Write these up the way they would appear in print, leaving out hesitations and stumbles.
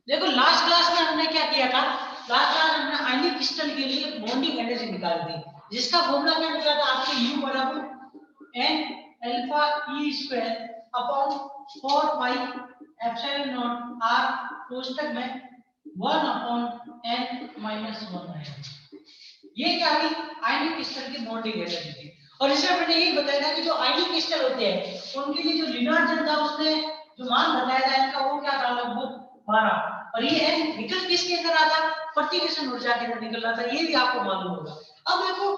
देखो last class में हमने क्या किया था, लास्ट क्लास हमने आयनिक क्रिस्टल के लिए बॉन्डिंग एनर्जी निकाल दी, जिसका फॉर्मूला क्या निकला था आपके U बराबर n alpha E square upon 4 pi epsilon naught r कोष्टक में 1 अपॉन n माइनस 1 है। ये क्या थी, आयनिक क्रिस्टल की बॉन्डिंग एनर्जी थी। और इसमें मैंने ये बताया था कि जो आयनिक क्रिस्टल होते हैं उनके लिए जो लिनार्ड था उसने जो मान बताया था इनका वो क्या था, लगभग 12, और ये n निकल किसके अंदर आता, प्रतिकर्षण ऊर्जा के अंदर निकल रहा था, ये भी आपको मालूम होगा। अब देखो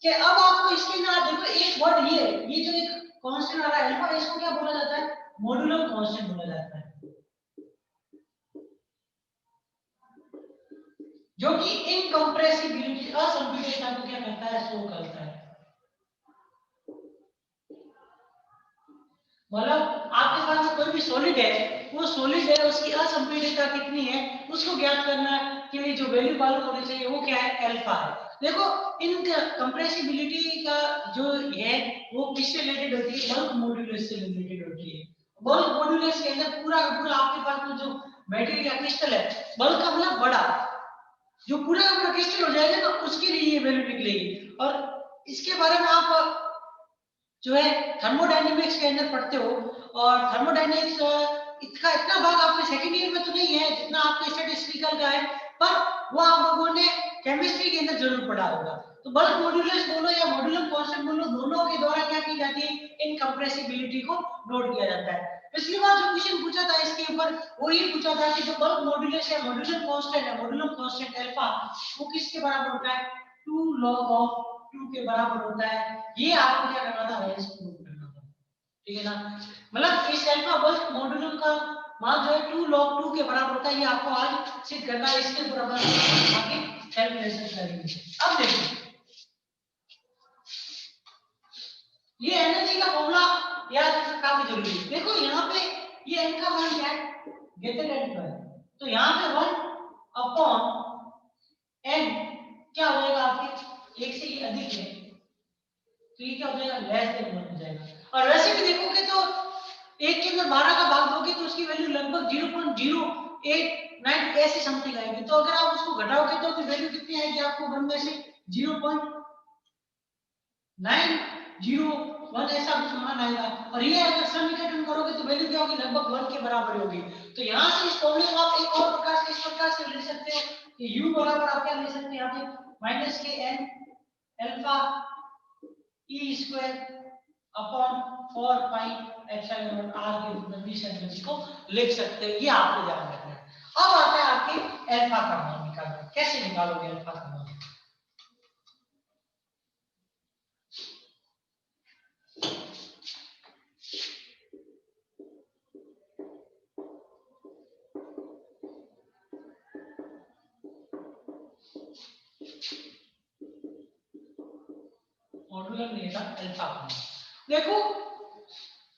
कि अब आपको इसके अंदर देखो एक वर्ड ये जो एक कांस्टेंट आ रहा है अल्फा, इसको क्या बोला जाता है, मॉड्यूलम कांस्टेंट बोला जाता है, जो कि इनकंप्रेसिबिलिटी असंपीड़ितता को क्या करता है, शो करता है। मतलब आपके पास में कोई भी सॉलिड है, वो सॉलिड है उसकी असंपीड़ितता कितनी है उसको ज्ञात करना के लिए जो वैल्यू मालूम होनी चाहिए वो क्या है, अल्फा है। देखो इन कंप्रेसिबिलिटी का जो है वो किससे रिलेटेड होती है, बल्क मॉड्यूलस से रिलेटेड होती है। बल्क मॉड्यूलस के अंदर पूरा का पूरा आपके पास में जो बैटरी या क्रिस्टल है, बल्क का मतलब बड़ा, जो पूरा का पूरा क्रिस्टल हो जाएगा ना उसके लिए ये वैल्यू निकलेगी। और इसके बारे में आप जो है थर्मोडायनेमिक्स के अंदर पढ़ते हो, और थर्मोडायनेमिक्स इसका इतना भाग आपके सेकंड ईयर में तो नहीं है जितना आपके स्टैटिस्टिकल का है, पर वो आप लोगों ने केमिस्ट्री के अंदर जरूर पढ़ा होगा। तो बल्क मॉड्यूलस बोलो या मॉड्यूलम कांस्टेंट बोलो, दोनों के द्वारा क्या की जाती है, इनकंप्रेसिबिलिटी को नोट किया जाता है। पिछली बार जो क्वेश्चन पूछा था इसके ऊपर वो ये पूछा था कि जो बल्क मॉड्यूलस या मॉड्यूलम कांस्टेंट है, मॉड्यूलम कांस्टेंट अल्फा, वो किसके बराबर होता है, 2 log ऑफ 2 के बराबर होता है। ये आपको क्या करना था, वैल्यूज प्रूव करना था, ठीक है ना। मतलब इस अल्फा बल्क मॉड्यूलम का मान जो है 2 log 2 के बराबर होता है, ये आपको आज सिद्ध करना है, इसके बराबर आगे कैलकुलेशन करेंगे। अब देखिए ये एनर्जी का फॉर्मूला याद रखना काफी जरूरी है। देखो यहाँ पे ये n का मान क्या है, गेटेड n का है, तो यहाँ पे 1 अपॉन n क्या हो जाएगा आपके, एक से ये अधिक है तो ये क्या हो जाएगा, लेस देन 1 हो जाएगा। और वैसे भी देखोगे तो एक के अंदर 12 का भाग दोगे तो उसकी वैल्यू लगभग 0.089 ऐसे समथिंग आएगी। तो अगर आप उसको घटाओगे तो वैल्यू कितनी आएगी आपको, 1 में से 0.901 ऐसा कुछ मान आएगा। और ये अगर सन्निकटन करोगे तो वैल्यू क्या होगी, लगभग 1 के बराबर होगी। तो यहाँ से इस फॉर्मूले को आप एक और प्रकार से इस प्रकार से ले सकते हो कि u बराबर आप क्या ले सकते हैं यहाँ पे माइनस के n अल्फा ई square upon 4 pi epsilon naught r के रूप में भी इस एनर्जी को लिख सकते हैं। ये आपको ध्यान रखना है। अब आता है आपके अल्फा का मान निकालना, कैसे निकालोगे अल्फा का मान। मॉड्यूलर नियतांक अल्फा का मान, देखो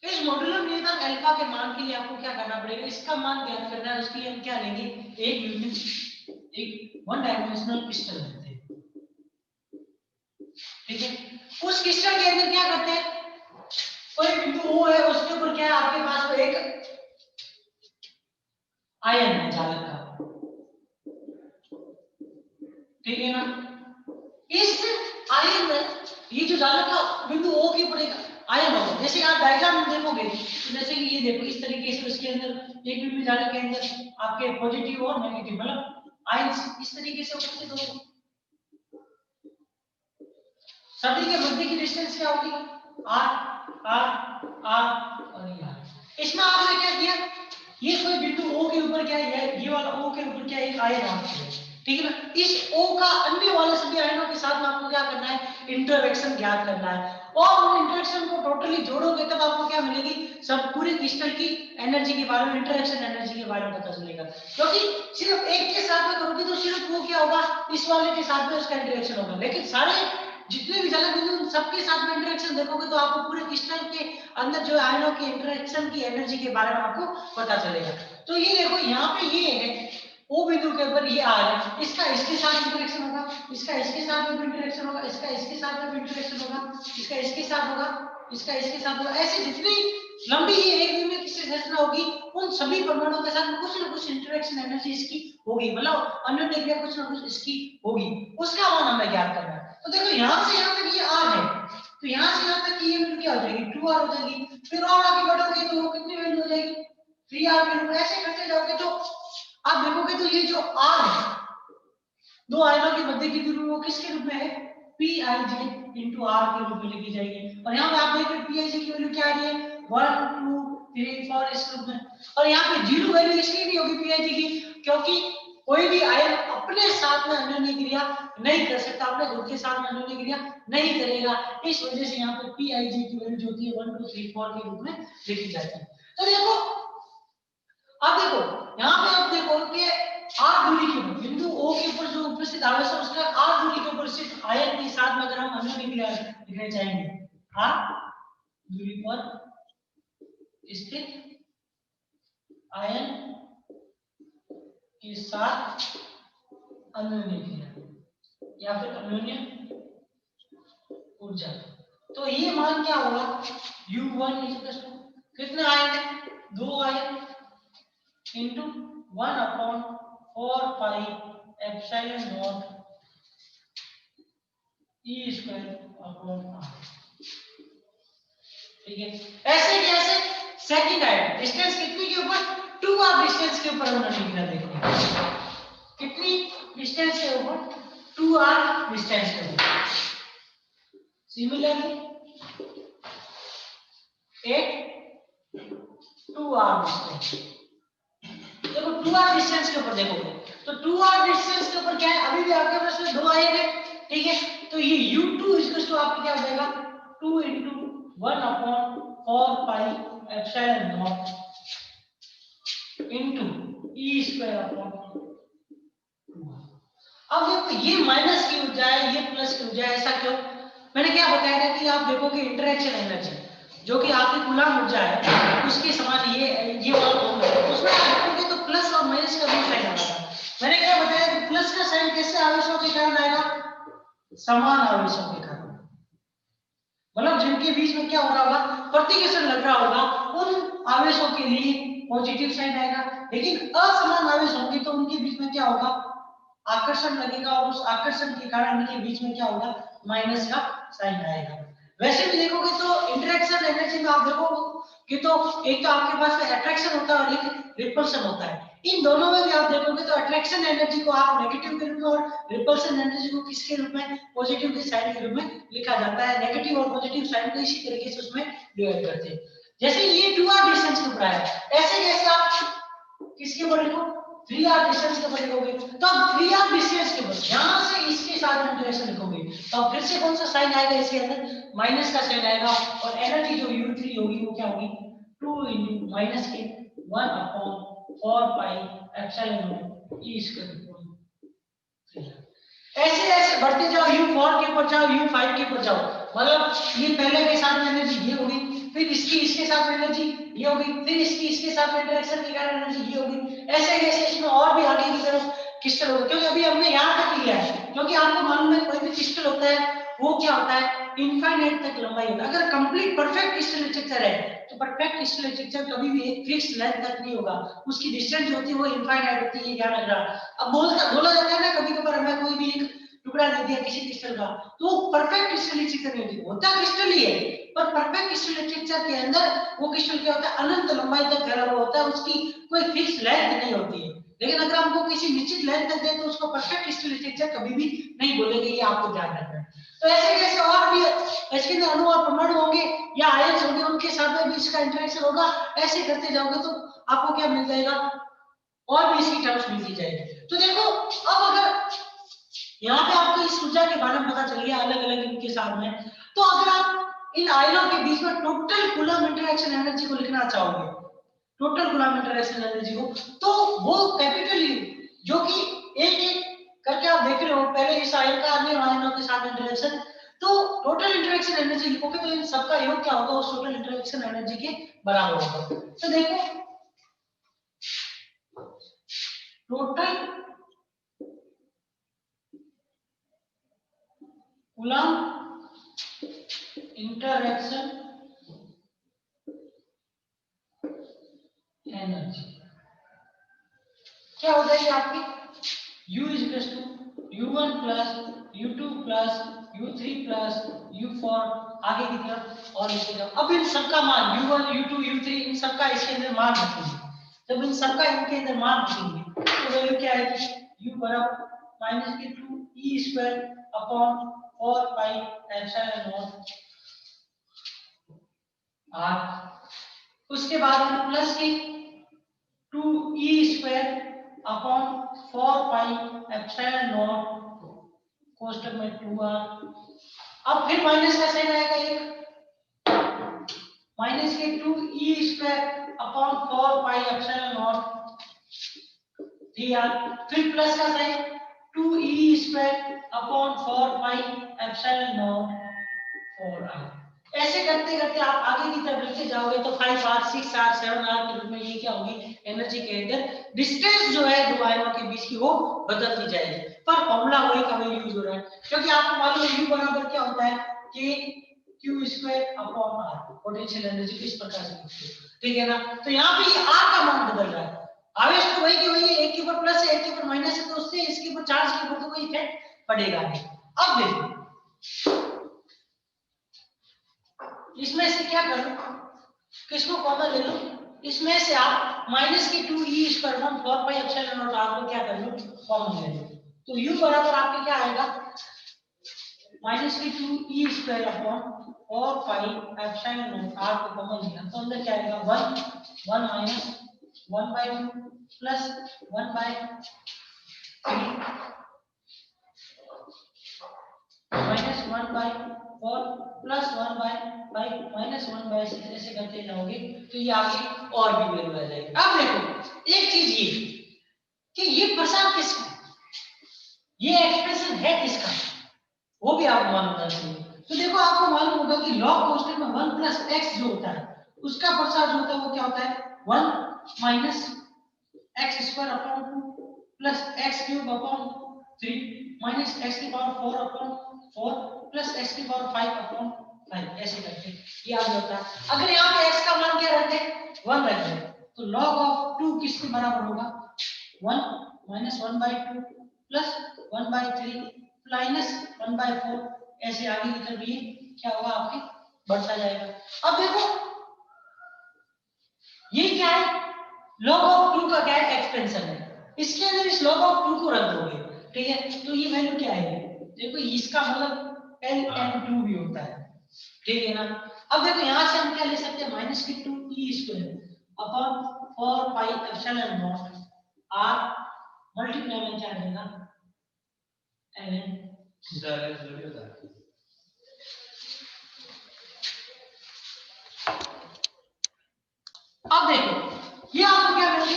इस मॉड्यूलर नियतांक अल्फा के मान के लिए आपको क्या करना पड़ेगा, इसका मान ज्ञात करना है। उसके लिए हम क्या लेंगे, एक यूनिट एक वन डायमेंशनल क्रिस्टल लेते हैं, ठीक है। उस क्रिस्टल के अंदर क्या करते हैं, कोई बिंदु O है उसके ऊपर क्या है आपके पास में एक आयन है चालक का, ठीक है ना। इस आयन में ये जो चालक का बिंदु O के ऊपर एक आयन होगा, जैसे आप डायग्राम में देखोगे तो जैसे कि ये देखो इस तरीके से उसके अंदर एक बिंदु चालक के अंदर आपके पॉजिटिव और नेगेटिव मतलब आयन इस तरीके से उपस्थित होंगे। सभी के मध्य की डिस्टेंस क्या होगी, r r r और ये r। इसमें आपने क्या किया, ये कोई बिंदु O के ऊपर क्या है, ये वाला O के ऊपर क्या है, एक आयन आपके है, ठीक है ना। इस O का अन्य वाले सभी आयनों के साथ में आपको क्या करना है, इंटरेक्शन ज्ञात करना है। और उन इंटरेक्शन को टोटली जोड़ोगे तब आपको क्या मिलेगी, सब पूरे क्रिस्टल की एनर्जी के बारे में, इंटरेक्शन एनर्जी के बारे में पता चलेगा। क्योंकि सिर्फ एक के साथ में करोगे तो सिर्फ वो क्या होगा, इस वाले के साथ में उसका इंटरेक्शन होगा, लेकिन सारे जितने भी चालक बिंदु उन सबके साथ में इंटरेक्शन देखोगे तो आपको पूरे क्रिस्टल के अंदर जो आयनों की इंटरेक्शन की एनर्जी के बारे में आपको पता चलेगा। तो ये देखो यहाँ पे ये है ओ बिंदु के ऊपर ये आ रहा है, इसका इसके साथ इंटरेक्शन होगा, इसका इसके साथ में इंटरेक्शन होगा, इसका इसके साथ में इंटरेक्शन होगा, इसका इसके साथ होगा, इसका इसके साथ होगा, ऐसे जितनी लंबी ये एक बिंदु की संरचना होगी उन सभी परमाणुओं के साथ कुछ ना कुछ इंटरेक्शन एनर्जी इसकी होगी, मतलब अन्य क्रिया कुछ ना कुछ इसकी होगी, उसका मान हमें ज्ञात करना है। तो देखो यहाँ से यहाँ तक ये r है, तो यहाँ से यहाँ तक ये वैल्यू क्या हो जाएगी 2r हो जाएगी। फिर और आगे बढ़ोगे तो वो कितनी वैल्यू हो जाएगी 3r के रूप में। ऐसे करते जाओगे तो आप देखोगे तो ये जो r है दो आयनों के मध्य की दूरी वो किसके रूप में है Pij into r के रूप में लिखी जाएगी। और यहाँ पे आप देख रहे Pij की वैल्यू क्या आ रही है 1 2 3 4 इस रूप में। और यहाँ पे जीरो वैल्यू इसलिए नहीं होगी Pij की क्योंकि कोई भी आयन अपने साथ में अन्योन्य क्रिया नहीं कर सकता, अपने खुद के साथ में अन्योन्य क्रिया नहीं करेगा, इस वजह से यहाँ पे Pij की वैल्यू जो होती है 1 2 3 4 के रूप में लिखी जाती है। तो देखो अब देखो यहाँ पे आप देखो कि r दूरी के ऊपर बिंदु O के ऊपर जो उपस्थित आवेश है उसका r दूरी के ऊपर स्थित आयन के साथ में अगर हम अन्योन्य क्रिया लिखना चाहेंगे, r दूरी पर स्थित आयन के साथ अन्योन्य क्रिया या फिर अन्योन्य ऊर्जा, तो ये मान क्या होगा U1 कितने आयन है दो ion into 1/4 pi epsilon not E square upon r। ठीक है, ऐसे कैसे सेकंड आयन डिस्टेंस कितनी के ऊपर 2r डिस्टेंस के ऊपर हमने लिखना देखो कितनी डिस्टेंस के ऊपर 2r डिस्टेंस के ऊपर। सिमिलरली एक 2r डिस्टेंस, देखो 2r डिस्टेंस के ऊपर देखोगे तो 2r डिस्टेंस के ऊपर क्या है अभी भी आपके पास में दो आयन है, ठीक है, तो ये U2 इक्वल टू आपको क्या हो जाएगा 2 into 1/4 pi epsilon not into e square upon 2। अब देखो ये माइनस की ऊर्जा है ये प्लस की ऊर्जा है, ऐसा क्यों? मैंने क्या बताया था कि आप देखोगे इंटरेक्शन एनर्जी जो कि आपकी कूलम ऊर्जा है उसके समान ये वाला होगा, उसमें आप देखोगे तो प्लस और माइनस का भी साइन आएगा। मैंने क्या बताया कि प्लस का साइन कैसे आवेशों के कारण आएगा समान आवेशों के कारण, मतलब जिनके बीच में क्या हो रहा होगा प्रतिकर्षण लग रहा होगा उन आवेशों के लिए पॉजिटिव साइन आएगा, लेकिन असमान आवेश होंगे तो उनके बीच में क्या होगा आकर्षण लगेगा और उस आकर्षण के कारण इनके बीच में क्या होगा माइनस का साइन आएगा। वैसे भी देखोगे तो इंटरेक्शन एनर्जी में आप देखोगे कि तो एक तो आपके पास में अट्रैक्शन होता है और एक रिपल्शन होता है, इन दोनों में भी आप देखोगे तो अट्रैक्शन एनर्जी को आप नेगेटिव के रूप में और रिपल्शन एनर्जी को किसके रूप में पॉजिटिव के साइन के रूप में लिखा जाता है। नेगेटिव और पॉजिटिव साइन को इसी तरीके से उसमें डिवाइड करते हैं। जैसे ये 2r डिस्टेंस के ऊपर है, ऐसे कैसे आप किसके ऊपर लिखो 3r डिस्टेंस के ऊपर लिखोगे, तो अब 3r डिस्टेंस के ऊपर यहां से इसके साथ इंटरेक्शन लिखोगे तो फिर से कौन सा साइन आएगा इसके अंदर माइनस का साइन आएगा और एनर्जी जो U3 होगी वो क्या होगी 2 into माइनस के 1/4 पाई एप्सिलॉन नॉट ई स्क्वायर। ऐसे ऐसे बढ़ते जाओ U4 के ऊपर जाओ U5 के ऊपर जाओ, मतलब ये पहले के साथ में एनर्जी ये होगी फिर इसकी इसके साथ में एनर्जी ये होगी फिर इसकी इसके साथ में इंटरेक्शन के कारण एनर्जी ये होगी, ऐसे कैसे इसमें और भी आगे की तरफ क्रिस्टल होगा, क्योंकि अभी हमने यहाँ तक लिया है, क्योंकि आपको मालूम है कोई भी क्रिस्टल होता है वो क्या होता है इनफाइनाइट तक लंबाई होता है। अगर कंप्लीट परफेक्ट क्रिस्टल स्ट्रक्चर है तो परफेक्ट क्रिस्टल स्ट्रक्चर कभी भी एक फिक्स लेंथ तक नहीं होगा, उसकी डिस्टेंस जो होती है वो इनफाइनाइट होती है, ध्यान रखना। अब बोला जाता है ना कभी कभार हमें कोई भी एक टुकड़ा दे दिया किसी क्रिस्टल का तो परफेक्ट क्रिस्टल स्ट्रक्चर नहीं होता, क्रिस्टल ही है पर परफेक्ट क्रिस्टल स्ट्रक्चर के अंदर वो क्रिस्टल क्या होता है अनंत लंबाई तक फैला हुआ होता है, उसकी कोई फिक्स लेंथ नहीं होती है। लेकिन अगर हमको किसी निश्चित लेंथ तक दे तो उसको परफेक्ट क्रिस्टल स्ट्रक्चर कभी भी नहीं बोलेंगे, ये आपको ध्यान रखना है। तो ऐसे कैसे और भी इसके अंदर अणु और परमाणु होंगे या आयन्स होंगे उनके साथ में भी इसका इंटरेक्शन होगा, ऐसे करते जाओगे तो आपको क्या मिल जाएगा और भी इसकी टर्म्स मिलती जाएगी। तो देखो अब अगर यहाँ पे आपको इस ऊर्जा के बारे में पता चल गया अलग अलग इनके साथ में, तो अगर आप इन आयनों के बीच में टोटल कूलम इंटरेक्शन एनर्जी को लिखना चाहोगे टोटल कूलम इंटरेक्शन एनर्जी को, तो वो कैपिटल यू जो कि एक एक करके आप देख रहे हो पहले इस आयन का अन्य आयनों के साथ इंटरेक्शन, तो टोटल इंटरेक्शन एनर्जी लिखोगे तो इन सबका योग क्या होगा उस टोटल इंटरेक्शन एनर्जी के बराबर होगा। तो देखो टोटल कूलम इंटरेक्शन एनर्जी क्या हो जाएगी आपकी u is equal to u1 plus u2 plus u3 plus u4 आगे की तरफ और लिखे जाओ। अब इन सबका मान u1 u2 u3 इन सबका इसके अंदर मान रखेंगे। जब इन सबका इनके अंदर मान रखेंगे तो वैल्यू क्या आएगी u बराबर माइनस के 2 e square upon 4 pi epsilon naught r। उसके बाद हम प्लस के 2e square upon 4 pi epsilon naught कोष्टक में 2r। अब फिर माइनस का साइन आएगा एक माइनस के 2e square upon 4 pi epsilon naught 3r। फिर प्लस का sign 2e square upon 4 pi epsilon naught 4r। ऐसे करते करते आप आगे की तरफ लिखते जाओगे तो 5r 6r 7r के रूप में ये क्या होगी एनर्जी के अंदर डिस्टेंस जो है दो आयनों के बीच की वो बदलती जाएगी, पर फॉर्मूला वही का वही यूज हो रहा है क्योंकि आपको मालूम है u बराबर क्या होता है कि q square upon r potential energy इस प्रकार से लिखते हैं, ठीक है ना। तो यहाँ पे ये r का मान बदल रहा है, आवेश तो वही के वही है, एक के ऊपर प्लस है एक के ऊपर माइनस है, तो उससे इसके ऊपर चार्ज के ऊपर तो कोई इफेक्ट पड़ेगा नहीं। अब देखो इसमें से क्या करो किसको कॉमन ले लो, इसमें से आप माइनस की 2e square 4 pi epsilon naught r को क्या कर लो कॉमन ले लो, तो u बराबर आपके क्या आएगा माइनस की 2e square upon 4 pi epsilon naught r को कॉमन लिया तो अंदर क्या आएगा 1 1 minus 1/2 plus 1/3 minus 1/4 plus 1/5 minus 1/6 ऐसे करते जाओगे तो ये आगे और भी वैल्यू आ जाएगी। अब देखो एक चीज ये कि ये प्रसार किसका ये एक्सप्रेशन है किसका वो भी आपको मालूम होना चाहिए। तो देखो आपको मालूम होगा कि लॉग कांस्टेंट में 1 प्लस x जो होता है उसका प्रसार जो होता है वो क्या होता है 1 minus x square upon 2 plus x cube upon 3 minus x की पावर 4 अपॉन 4 प्लस x की पावर 5 अपॉन 5 ऐसे करके ये आ जाता है। अगर यहाँ पे x का मान क्या रख दे 1 रख दे तो log ऑफ 2 किसके बराबर होगा 1 माइनस 1/2 प्लस 1/3 माइनस 1/4 ऐसे आगे की तरफ ये क्या होगा आपके बढ़ता जाएगा। अब देखो ये क्या है log ऑफ 2 का क्या है एक्सपेंशन है, इसके अंदर इस log ऑफ 2 को रख दोगे ठीक है तो ये वैल्यू क्या है देखो इसका मतलब ln2 भी होता है ठीक है ना। अब देखो यहां से हम क्या ले सकते हैं माइनस की 2e square upon 4 pi epsilon naught r multiply में क्या देगा ln अब देखो ये आपको क्या मिलेगी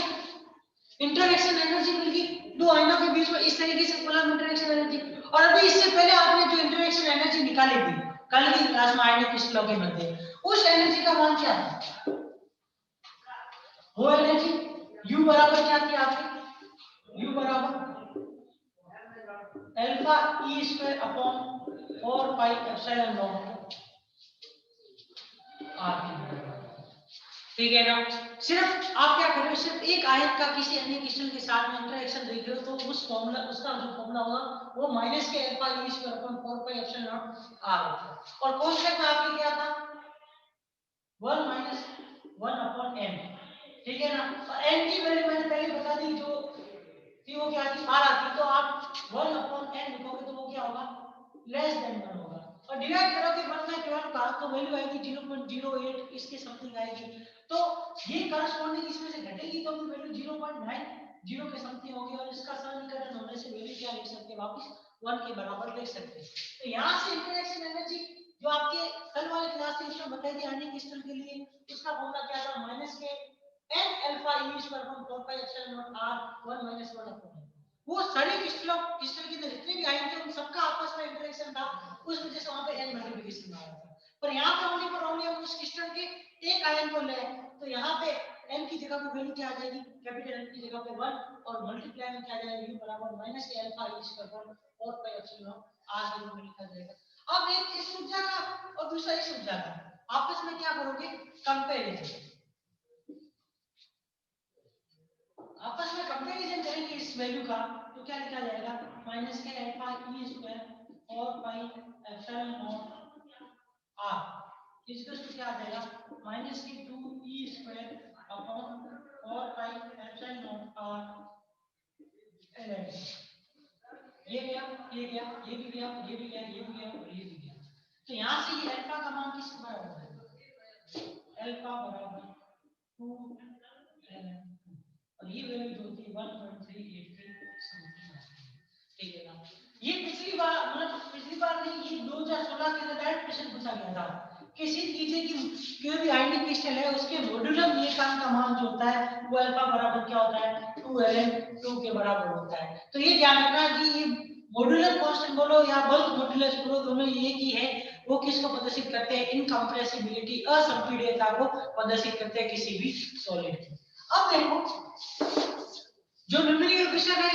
इंटरेक्शन एनर्जी मिलेगी दो आयनों के बीच में इस तरीके से कूलम्ब इंटरेक्शन एनर्जी। और अभी इससे पहले आपने जो इंटरेक्शन एनर्जी निकाली थी कल की क्लास में आयनिक क्रिस्टलों के मध्य उस एनर्जी का मान क्या था वो एनर्जी u बराबर क्या थी आपकी u बराबर alpha e square upon 4 pi epsilon naught r ठीक है ना। सिर्फ आप क्या कर रहे हो सिर्फ एक आयन का किसी अन्य क्रिस्टल के साथ में इंटरेक्शन देख रहे हो तो उस फॉर्मूला उसका जो फॉर्मूला होगा वो माइनस के alpha e square upon 4 pi epsilon naught r होता है और कोष्ठक में आपके क्या था 1 माइनस 1 अपॉन n ठीक है ना। और n की वैल्यू मैंने पहले बता दी जो थी वो क्या थी r आती तो आप 1 अपॉन n लिखोगे तो वो क्या होगा लेस देन 1 होगा और डिवाइड करोगे 1/12 का तो वैल्यू आएगी 0.08 इसके समथिंग आएगी तो ये करस्पॉन्डिंग इसमें से घटेगी तो वैल्यू 0.90 के समथिंग होगी और इसका सरलीकरण होने से वैल्यू क्या लिख सकते हैं वापस 1 के बराबर लिख सकते हैं। तो यहां से इंटरेक्शन एनर्जी जो आपके कल वाले क्लास में इसमें बताई थी आयनिक क्रिस्टल के लिए उसका फॉर्मूला क्या था माइनस के n alpha e square upon 4 pi epsilon naught r 1 minus 1 upon वो सारे क्रिस्टल के अंदर जितने भी आयन थे उन सबका आपस में इंटरेक्शन था उस वजह से वहां पे n मल्टीप्लिकेशन आ रहा था। पर यहां पे ओनली पर ओनली हम उस क्रिस्टल के एक आयन को ले तो यहां पे n की जगह पे वैल्यू क्या आ जाएगी कैपिटल n की जगह पे 1 और मल्टीप्लाई में क्या आ जाएगा u बराबर माइनस के alpha e square upon 4 pi epsilon r के रूप में लिखा जाएगा। अब एक इस ऊर्जा का और दूसरा इस ऊर्जा का आपस में क्या करोगे कंपैरिजन आपस में कंपैरिजन करेंगे वैल्यू का तो क्या लिखा जाएगा माइनस के अल्फा ई स्क्वायर और पाई एप्सिलॉन नॉट आर इसका क्या आ जाएगा माइनस के 2 e square upon 4 pi epsilon naught r l ये गया ये गया ये भी गया ये भी गया ये भी गया और ये भी गया। तो यहाँ से ये अल्फा का मान किसके बराबर है अल्फा बराबर 2 और ये वैल्यू जो होती है 1.383 ठीक है ना। ये पिछली बार मतलब पिछली बार नहीं ये 2016 के अंदर डायरेक्ट क्वेश्चन पूछा गया था कि सिद्ध कीजिए कि कोई भी आयनिक क्रिस्टल है उसके मॉड्यूलम नियतांक का मान जो होता है वो अल्फा बराबर क्या होता है 2ln2 के बराबर होता है। तो ये ध्यान रखना कि ये मॉड्यूलर कांस्टेंट बोलो या बल्क मॉड्यूलस बोलो दोनों एक ही है। वो किसको प्रदर्शित करते हैं इनकंप्रेसिबिलिटी असंपीड्यता को प्रदर्शित करते हैं किसी भी सॉलिड की। अब देखो जो न्यूमेरिकल क्वेश्चन है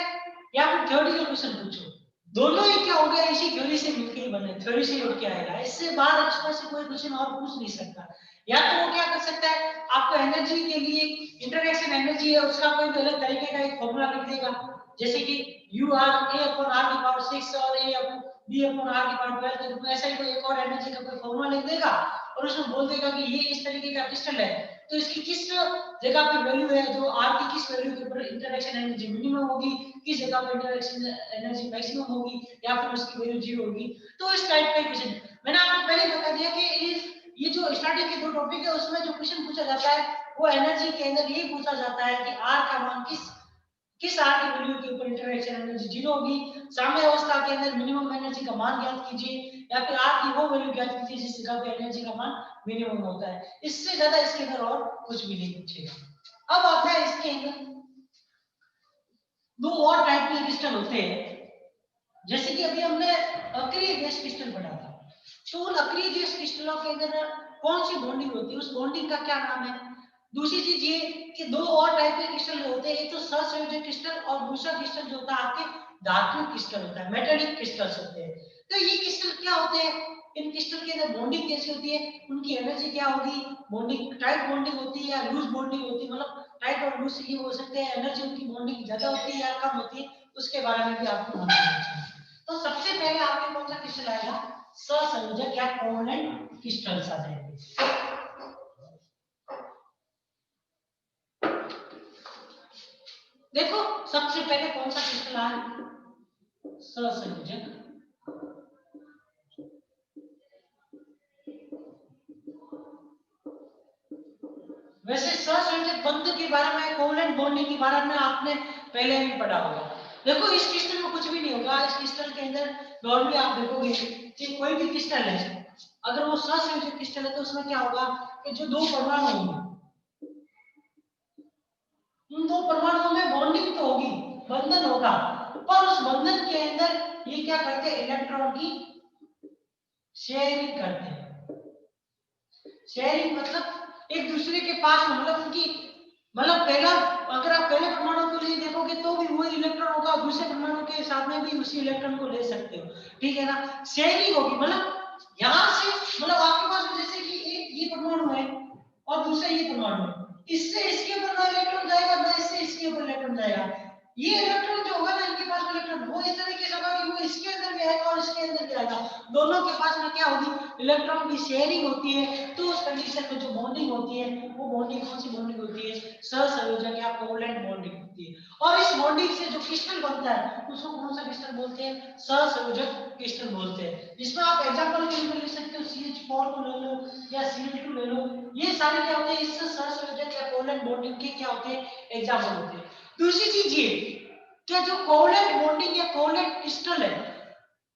या फिर थ्योरेटिकल क्वेश्चन पूछो दोनों ही क्या होगा इसी थ्योरी से मिलकर ही बने थ्योरी से उठ के आएगा। इससे बाहर एक्स्ट्रा से कोई क्वेश्चन और पूछ नहीं सकता। या तो वो क्या कर सकता है आपको एनर्जी के लिए इंटरेक्शन एनर्जी है उसका कोई भी अलग तरीके का एक फॉर्मूला लिख देगा जैसे कि u r a upon r की पावर 6 और a upon b upon r की पावर 12 के रूप में ऐसा ही कोई एक और एनर्जी का कोई फॉर्मूला लिख देगा और उसमें बोल देगा कि ये इस तरीके का क्रिस्टल है तो इसकी किस जगह पे वैल्यू है जो r की किस वैल्यू के ऊपर इंटरेक्शन एनर्जी मिनिमम होगी किस जगह पे इंटरेक्शन एनर्जी मैक्सिमम होगी या फिर उसकी वैल्यू 0 होगी। तो इस टाइप का क्वेश्चन मैंने आपको पहले बता दिया कि ये जो स्टार्टिंग के दो टॉपिक है उसमें जो क्वेश्चन पूछा जाता है वो एनर्जी के अंदर यही पूछा जाता है कि r का मान किस r की वैल्यू के ऊपर इंटरेक्शन एनर्जी 0 होगी। साम्य अवस्था के अंदर मिनिमम एनर्जी का मान ज्ञात कीजिए या फिर r की वो वैल्यू ज्ञात कीजिए जिस जगह पे एनर्जी का मान मिनिमम होता है। इससे ज्यादा इसके अंदर और कुछ भी नहीं पूछेगा। अब आता है इसके अंदर दो और टाइप के क्रिस्टल होते हैं जैसे कि अभी हमने अक्रिय गैस क्रिस्टल पढ़ा था। तो उन अक्रिय गैस क्रिस्टलों के अंदर कौन सी बॉन्डिंग होती है उस बॉन्डिंग का क्या नाम है। दूसरी चीज ये कि दो और टाइप के क्रिस्टल होते हैं एक तो सहसंयोजक क्रिस्टल और दूसरा क्रिस्टल जो होता है आपके धात्विक क्रिस्टल होता है मेटालिक क्रिस्टल्स होते हैं। तो ये क्रिस्टल क्या होते हैं इन क्रिस्टल के अंदर बॉन्डिंग कैसी होती है उनकी एनर्जी क्या होगी बॉन्डिंग टाइट बॉन्डिंग होती है या लूज बॉन्डिंग होती है मतलब टाइट और लूज ये हो सकते हैं एनर्जी उनकी बॉन्डिंग ज्यादा होती है या कम होती है उसके बारे में भी आपको मालूम होना चाहिए। तो सबसे पहले आपके कौन सा क्रिस्टल आएगा सहसंयोजक या कोवलेंट क्रिस्टल्स आ जाएंगे। देखो सबसे पहले कौन सा क्रिस्टल आएगा सहसंयोजक। वैसे सहसंयोजक बंध के बारे में कोवलेंट बॉन्डिंग के बारे में आपने पहले भी पढ़ा होगा। देखो इस क्रिस्टल में कुछ भी नहीं होगा। इस क्रिस्टल के अंदर नॉर्मली आप देखोगे कि कोई भी क्रिस्टल है अगर वो सहसंयोजक क्रिस्टल है तो उसमें क्या होगा कि जो दो परमाणु होंगे उन दो परमाणुओं में बॉन्डिंग तो होगी बंधन होगा पर उस बंधन के अंदर ये क्या करते हैं इलेक्ट्रॉन की शेयरिंग करते हैं। शेयरिंग मतलब एक दूसरे के पास मतलब उनकी मतलब पहला अगर आप पहले परमाणु को लिए देखोगे तो भी वही इलेक्ट्रॉन होगा दूसरे परमाणु के साथ में भी उसी इलेक्ट्रॉन को ले सकते हो ठीक है ना। शेयरिंग होगी मतलब यहाँ से मतलब आपके पास जैसे कि एक ये परमाणु है और दूसरा ये परमाणु है इससे इसके ऊपर ना इलेक्ट्रॉन जाएगा ना इससे इसके ऊपर इलेक्ट्रॉन जाएगा। ये इलेक्ट्रॉन जो होगा ना इनके पास में इलेक्ट्रॉन वो इस तरीके से होगा कि वो इसके अंदर भी आएगा और इसके अंदर भी आएगा दोनों के पास में क्या होगी इलेक्ट्रॉन की शेयरिंग होती है। तो उस कंडीशन में जो बॉन्डिंग होती है वो बॉन्डिंग कौन सी बॉन्डिंग होती है सहसंयोजक या कोवलेंट बॉन्डिंग होती है। और इस बॉन्डिंग से जो क्रिस्टल बनता है उसको कौन सा क्रिस्टल बोलते हैं सहसंयोजक क्रिस्टल बोलते हैं। जिसमें आप एग्जांपल के लिए लिख सकते हो CH4 को ले लो या Cl2 ले लो ये सारे क्या होते हैं इससे सहसंयोजक या कोवलेंट बॉन्डिंग के क्या होते हैं एग्जांपल होते हैं। दूसरी चीज ये क्या जो कोवलेंट बॉन्डिंग या कोवलेंट क्रिस्टल है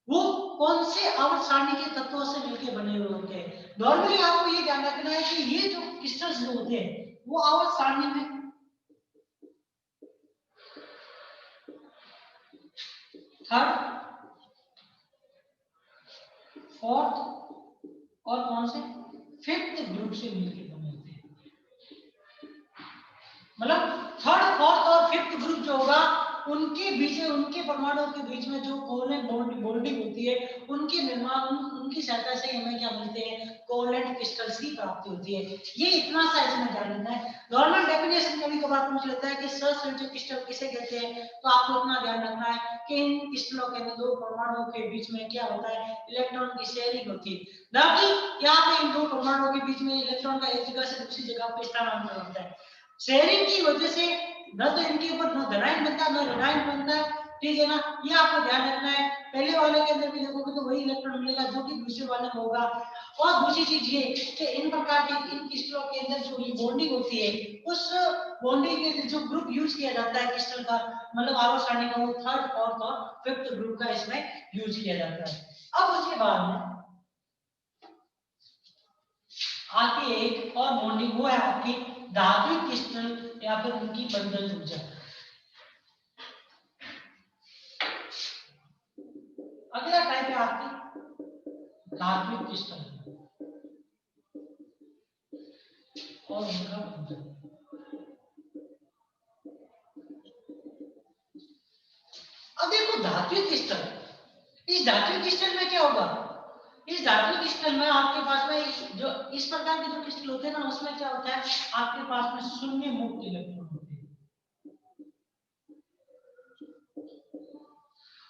वो कौन से आवर्त सारणी के तत्वों से मिलकर बने हुए होते हैं। नॉर्मली आपको ये ध्यान रखना है कि ये जो क्रिस्टल्स जो होते हैं वो आवर्त सारणी में थर्ड फोर्थ और कौन से फिफ्थ ग्रुप से मिलकर बने होते हैं। मतलब थर्ड फोर्थ और फिफ्थ ग्रुप जो होगा उनके बीच में, उनके परमाणुओं के बीच में जो कोवलेंट बॉन्डिंग होती है, उनके निर्माण, उनकी सहायता से हमें क्या मिलते हैं, कोवलेंट क्रिस्टल्स की प्राप्ति होती है। ये इतना सा इसमें ध्यान रखना है। गवर्नमेंट डेफिनेशन कभी कभार पूछ लेता है कि सहसंयोजक क्रिस्टल किसे कहते हैं, तो आपको इतना ध्यान रखना है कि इन क्रिस्टलों के अंदर दो परमाणुओं के बीच में क्या होता है, इलेक्ट्रॉन की शेयरिंग होती है, ना कि यहाँ पे इन दो परमाणुओं के बीच में इलेक्ट्रॉन का एक जगह से दूसरी जगह पे स्थानांतरण होता है। शेयरिंग की वजह से न तो इनके ऊपर न धनायन बनता है, न ऋणायन बनता है, ठीक है ना, ये आपको ध्यान रखना है। पहले वाले के अंदर भी देखोगे तो वही इलेक्ट्रॉन मिलेगा जो कि दूसरे वाले में होगा। और दूसरी चीज ये कि इन प्रकार के इन क्रिस्टलों के अंदर जो ये बॉन्डिंग होती है, उस बॉन्डिंग के जो ग्रुप यूज किया जाता है क्रिस्टल का, मतलब आवर्त सारणी का, वो थर्ड, फोर्थ और फिफ्थ ग्रुप का इसमें यूज किया जाता है। अब उसके बाद में आती एक और बॉन्डिंग, वो है आपकी धात्विक क्रिस्टल या फिर उनकी बंधन ऊर्जा। अगला टाइप है आपकी धात्विक क्रिस्टल और उनका बंधन। अब देखो धात्विक क्रिस्टल, इस धात्विक क्रिस्टल में क्या होगा, इस धात्विक क्रिस्टल में आपके पास में जो इस प्रकार के जो क्रिस्टल होते हैं ना, उसमें क्या होता है, आपके पास में शून्य मुक्त इलेक्ट्रॉन होते हैं।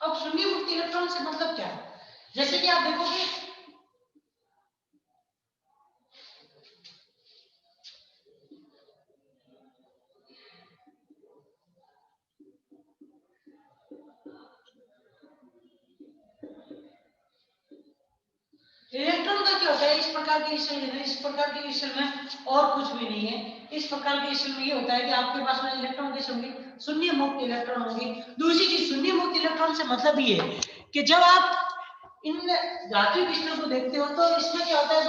अब शून्य मुक्त इलेक्ट्रॉन से मतलब क्या है, जैसे कि आप देखोगे इलेक्ट्रॉन का क्या होता है, इस प्रकार के क्रिस्टल में, इस प्रकार के क्रिस्टल में और कुछ भी नहीं है। इस प्रकार के क्रिस्टल में ये होता है कि आपके पास में इलेक्ट्रॉन कैसे होंगे, शून्य मुक्त इलेक्ट्रॉन होंगे। दूसरी चीज, शून्य मुक्त इलेक्ट्रॉन से मतलब ये है कि जब आप इन धातु क्रिस्टल को देखते हो तो इसमें क्या होता है,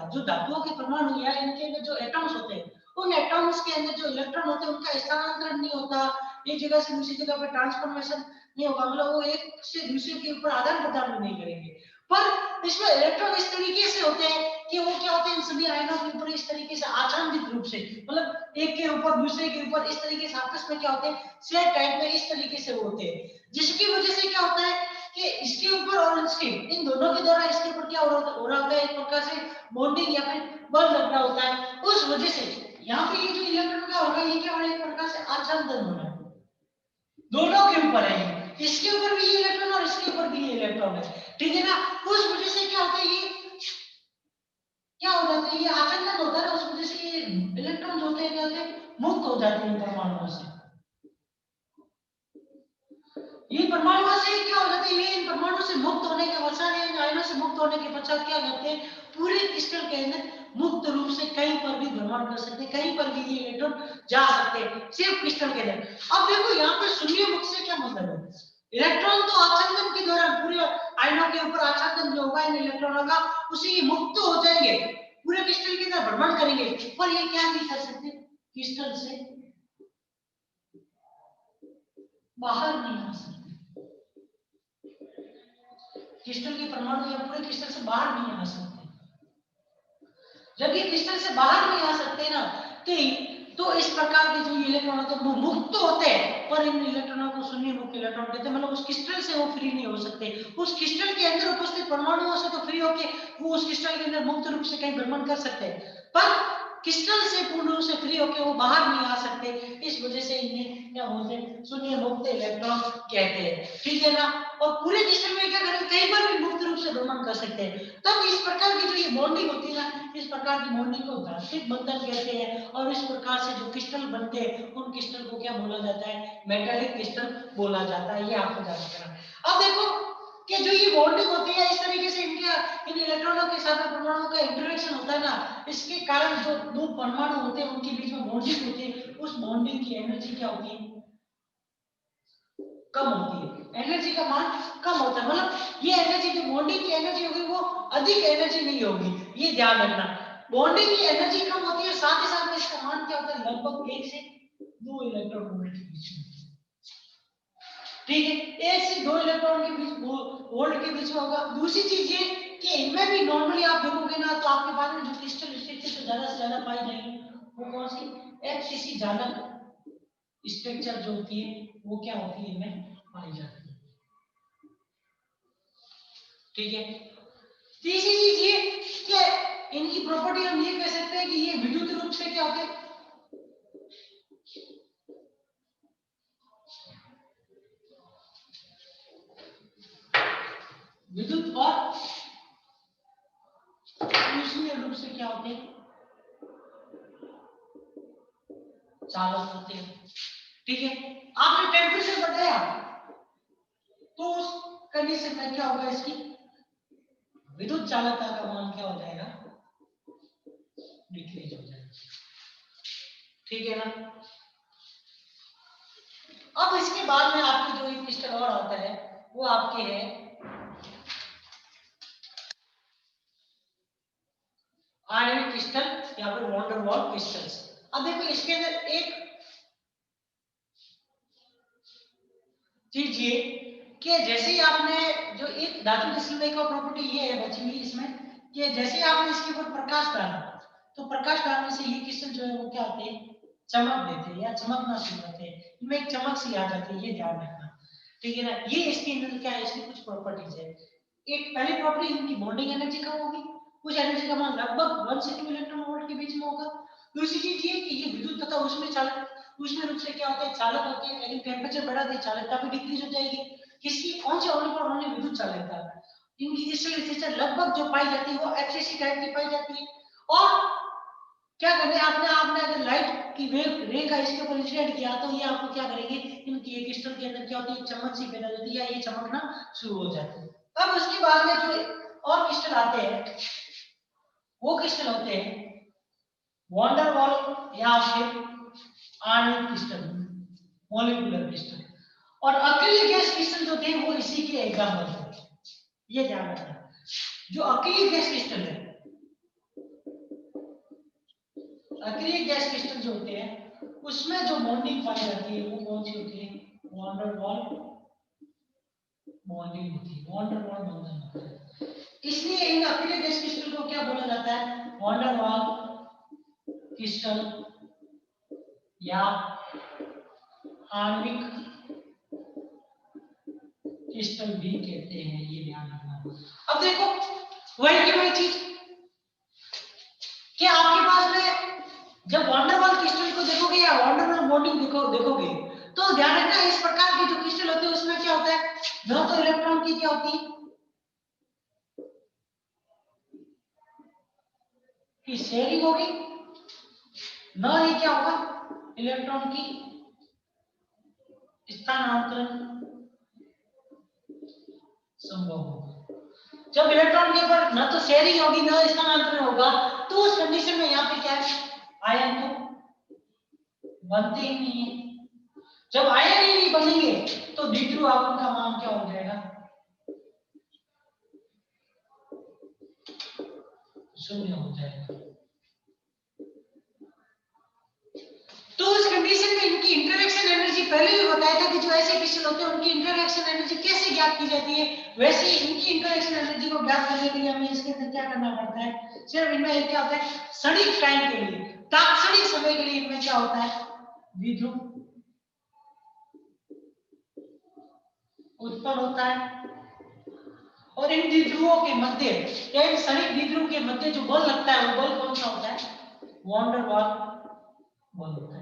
जो धातुओं के परमाणु या इनके अंदर जो एटम्स होते हैं, उन एटम्स के अंदर जो इलेक्ट्रॉन होते हैं उनका स्थानांतरण नहीं होता, एक जगह से दूसरी जगह पे ट्रांसफॉर्मेशन नहीं होगा, मतलब वो एक से दूसरे के ऊपर आदान प्रदान नहीं करेंगे। पर इसमें इलेक्ट्रॉन इस तरीके से होते हैं कि वो क्या होते हैं, इन सभी आयनों के ऊपर इस तरीके से आच्छादित रूप से, मतलब एक के ऊपर दूसरे के ऊपर इस तरीके से आपस में क्या होते हैं, शेयर टाइप में इस तरीके से वो होते हैं, जिसकी वजह से क्या होता है कि इसके ऊपर और इसके, इन दोनों के द्वारा इसके ऊपर क्या हो रहा होता है, एक प्रकार से बॉन्डिंग या फिर बल लग रहा होता है। उस वजह से यहाँ पे ये जो इलेक्ट्रॉन का होगा, ये क्या हो रहा है, एक प्रकार से आच्छादन हो रहा है, दोनों के ऊपर है, इसके ऊपर भी ये इलेक्ट्रॉन और इसके ऊपर भी ये इलेक्ट्रॉन है, ठीक है ना। उस वजह से क्या होता है, ये क्या हो जाता है, ये आच्छादन होता है ना, उस वजह से ये इलेक्ट्रॉन जो होते हैं क्या होते हैं, मुक्त हो जाते हैं परमाणुओं से। ये परमाणु से क्या हो जाता है, ये इन परमाणु से मुक्त होने के पश्चात, इन आयनों से मुक्त होने के पश्चात क्या करते हैं, पूरे क्रिस्टल के अंदर मुक्त रूप से कहीं पर भी भ्रमण कर सकते हैं, कहीं पर भी ये इलेक्ट्रॉन जा सकते हैं, सिर्फ क्रिस्टल के अंदर। अब देखो यहाँ पे शून्य मुक्त से क्या मतलब है, इलेक्ट्रॉन तो आच्छादन के दौरान पूरे आयनों के ऊपर आच्छादन जो होगा इन इलेक्ट्रॉनों का, उससे ये मुक्त हो जाएंगे, पूरे क्रिस्टल के अंदर भ्रमण करेंगे, पर ये क्या नहीं कर सकते, क्रिस्टल से बाहर नहीं आ सकते, क्रिस्टल के परमाणु या पूरे क्रिस्टल से बाहर नहीं आ सकते। जब ये क्रिस्टल से बाहर नहीं आ सकते ना, तो इस प्रकार के जो इलेक्ट्रॉन होते हैं वो मुक्त होते हैं, पर इन इलेक्ट्रॉनों को शून्य मुक्त इलेक्ट्रॉन कहते हैं, मतलब उस क्रिस्टल से वो फ्री नहीं हो सकते, उस क्रिस्टल के अंदर उपस्थित परमाणुओं से तो फ्री होके वो उस क्रिस्टल के अंदर मुक्त रूप से कहीं भ्रमण कर सकते हैं, पर क्रिस्टल से पूर्ण रूप से फ्री होके वो बाहर नहीं आ सकते। इस वजह से इन्हें क्या बोलते हैं, शून्य मुक्त इलेक्ट्रॉन कहते हैं, ठीक है ना। और पूरे क्रिस्टल में क्या करें, कहीं पर भी मुक्त रूप से भ्रमण कर सकते हैं। तब इस प्रकार की जो ये बॉन्डिंग होती है ना, इस प्रकार की बॉन्डिंग को धात्विक बंधन कहते हैं, और इस प्रकार से जो क्रिस्टल बनते हैं उन क्रिस्टल को क्या बोला जाता है, मेटालिक क्रिस्टल बोला जाता है, ये आपको जान करना है। अब देखो कि जो ये बॉन्डिंग होती है, इस तरीके से इन इलेक्ट्रॉनों के साथ परमाणुओं का इंटरेक्शन होता है ना, इसके कारण जो दो परमाणु होते हैं उनके बीच में बॉन्डिंग होती है, उस बॉन्डिंग की एनर्जी क्या होती है, कम होती है, एनर्जी का मान कम होता है, मतलब ये एनर्जी जो बॉन्डिंग की एनर्जी होगी वो अधिक एनर्जी नहीं होगी, ये ध्यान रखना। बॉन्डिंग की एनर्जी कम होती है, साथ ही साथ में इसका मान क्या होता है, लगभग 1 से 2 इलेक्ट्रॉन वोल्ट के बीच में, ठीक है, 1 से 2 इलेक्ट्रॉन के बीच वोल्ट के बीच में होगा। दूसरी चीज ये कि इनमें भी नॉर्मली आप देखोगे ना, तो आपके पास में जो क्रिस्टल स्थिति तो ज्यादा से ज्यादा पाई जाएगी वो कौन सी, एफसीसी जालक, स्ट्रक्चर जो होती है वो क्या होती है, इनमें पाई जाती है। ठीक है, तीसरी चीज ये कि इनकी प्रॉपर्टी हम ये कह सकते हैं कि ये विद्युत रूप से क्या होते हैं, विद्युत और ऊष्मीय रूप से क्या होते हैं, चालक होते हैं। ठीक है, आपने टेम्परेचर बढ़ाया तो उस कंडीशन में क्या होगा, इसकी विद्युत चालकता का मान क्या हो जाएगा, डिक्रीज हो जाएगा। ठीक है ना। अब इसके बाद में आपके जो एक क्रिस्टल और आता है वो आपके है आयनिक क्रिस्टल या फिर वॉन डेर वाल क्रिस्टल्स। अब देखो इसके अंदर एक चीज ये कि जैसे ही आपने जो एक धातु क्रिस्टल में का प्रॉपर्टी ये है बची हुई इसमें कि जैसे ही आपने इसके ऊपर प्रकाश डाला तो प्रकाश डालने से ये क्रिस्टल जो है वो क्या होते हैं, चमक देते हैं या चमकना शुरू होते हैं, इनमें एक चमक सी आ जाती है, ये ध्यान रखना। ठीक है ना, ये इसके अंदर क्या है, इसकी कुछ प्रॉपर्टीज है। एक पहली प्रॉपर्टी इनकी बॉन्डिंग एनर्जी कम होगी, कुछ एनर्जी का मान लगभग 1 से 2 इलेक्ट्रॉन वोल्ट के बीच में होगा। दूसरी चीज ये कि ये विद्युत तथा उसमें चालक, उसमें रूप से क्या होता है, चालक होते हैं, लेकिन टेम्परेचर बढ़ा दे चालकता भी डिक्रीज हो जाएगी। किसकी, कौन से होने पर होने, विद्युत चालकता। इनकी क्रिस्टल स्ट्रक्चर लगभग जो पाई जाती है वो एफसीसी टाइप की पाई जाती है। और क्या करें, आपने आपने अगर लाइट की वेव रे का इसके ऊपर इंसिडेंट किया तो ये आपको क्या करेंगे, इनकी ये क्रिस्टल के अंदर क्या होती है, चमक सी पैदा होती है या ये चमकना शुरू हो जाती है। अब उसके बाद में जो और क्रिस्टल आते हैं वो क्रिस्टल होते हैं वॉन डेर वाल या फिर आणविक क्रिस्टल, मॉलिक्यूलर क्रिस्टल। और अक्रिय गैस क्रिस्टल जो थे वो इसी के एग्जांपल थे, ये ध्यान रखना। जो अक्रिय गैस क्रिस्टल है, अक्रिय गैस क्रिस्टल जो होते हैं उसमें जो बॉन्डिंग पाई जाती है वो कौन सी होती है, वॉन डेर वाल बॉन्डिंग होती है, वॉन डेर वाल बंधन होता है। इसलिए इन अक्रिय गैस क्रिस्टल को क्या बोला जाता है, वॉन डेर वाल क्रिस्टल या आणविक क्रिस्टल भी कहते हैं, ये ध्यान रखना। अब देखो वही की वही चीज कि आपके पास में जब वॉन डेर वाल क्रिस्टल को देखोगे या वॉन डेर वाल बॉन्डिंग देखोगे तो ध्यान रखना इस प्रकार के जो क्रिस्टल होते हैं उसमें क्या होता है, न तो इलेक्ट्रॉन की क्या होती है कि शेयरिंग होगी, न ही क्या होगा इलेक्ट्रॉन की स्थानांतरण संभव होगा। जब इलेक्ट्रॉन के ऊपर न तो शेयरिंग होगी न स्थानांतरण होगा तो उस कंडीशन में यहाँ पे क्या है, आयन तो बनते ही नहीं है। जब आयन ही नहीं बनेंगे तो द्विध्रुव आपन का मान क्या हो जाएगा, शून्य हो जाएगा। तो उस कंडीशन में इनकी इंटरेक्शन एनर्जी पहले भी बताया था कि जो ऐसे क्रिस्टल होते हैं उनकी इंटरेक्शन एनर्जी कैसे ज्ञात की जाती है, वैसे ही इनकी इंटरेक्शन एनर्जी को ज्ञात करने के लिए हमें इसके अंदर क्या करना पड़ता है, सिर्फ इनमें एक क्या होता है, क्षणिक टाइम के लिए, तात्क्षणिक समय के लिए इनमें क्या होता है, द्विध्रुव उत्पन्न होता है। और इन द्विध्रुवों के मध्य या इन क्षणिक द्विध्रुव के मध्य जो बल लगता है वो बल कौन सा होता है, वॉन डेर वाल बल होता है।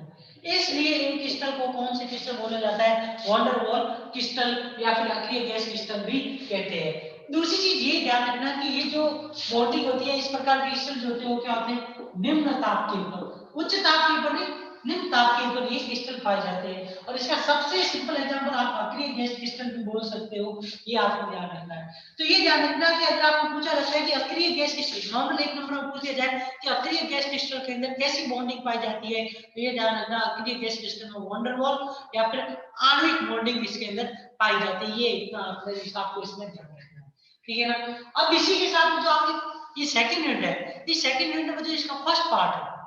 इसलिए इन क्रिस्टल को कौन से क्रिस्टल बोला जाता है, वॉन डेर वाल क्रिस्टल या फिर अक्रिय गैस क्रिस्टल भी कहते हैं। दूसरी चीज ये ध्यान रखना कि ये जो बॉन्डिंग होती है इस प्रकार के क्रिस्टल जो होते हैं वो क्या होते हैं, निम्न ताप के ऊपर, उच्च ताप के ऊपर नहीं निम्न ताप के ऊपर ये क्रिस्टल पाए जाते हैं। और इसका सबसे सिंपल एग्जांपल आप अक्रिय गैस क्रिस्टल भी बोल सकते हो, ये आपको ध्यान रखना है। तो ये ध्यान रखना कि अगर आपको पूछा जाता है कि अक्रिय गैस क्रिस्टल नॉर्मल एक नंबर में पूछ दिया जाए कि अक्रिय गैस क्रिस्टल के अंदर कैसी बॉन्डिंग पाई जाती है, तो ये ध्यान रखना अक्रिय गैस क्रिस्टल में वॉन डेर वाल या फिर आणविक बॉन्डिंग इसके अंदर पाई जाती है, ये इतना आपको इसमें ध्यान रखना है। ठीक है ना। अब इसी के साथ में जो आपकी ये सेकंड यूनिट है, इस सेकंड यूनिट में जो इसका फर्स्ट पार्ट है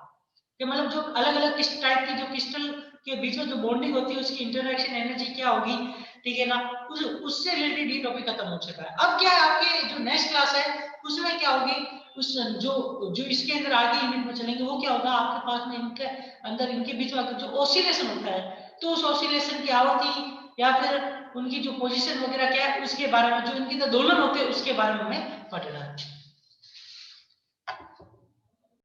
कि मतलब जो अलग अलग किस टाइप की जो क्रिस्टल के बीच में जो बॉन्डिंग होती है उसकी इंटरेक्शन एनर्जी क्या होगी, ठीक है ना, उससे रिलेटेड ये टॉपिक खत्म हो चुका है। अब क्या है आपके जो नेक्स्ट क्लास है उसमें क्या होगी, उस जो इसके अंदर आगे यूनिट में चलेंगे वो क्या होगा, आपके पास में इनके अंदर इनके बीच में जो ऑसिलेशन होता है तो उस ऑसिलेशन की आवृत्ति या फिर उनकी जो पोजीशन वगैरह क्या है उसके बारे में, जो इनकी जो दोलन होते हैं उसके बारे में हमें पढ़ना है।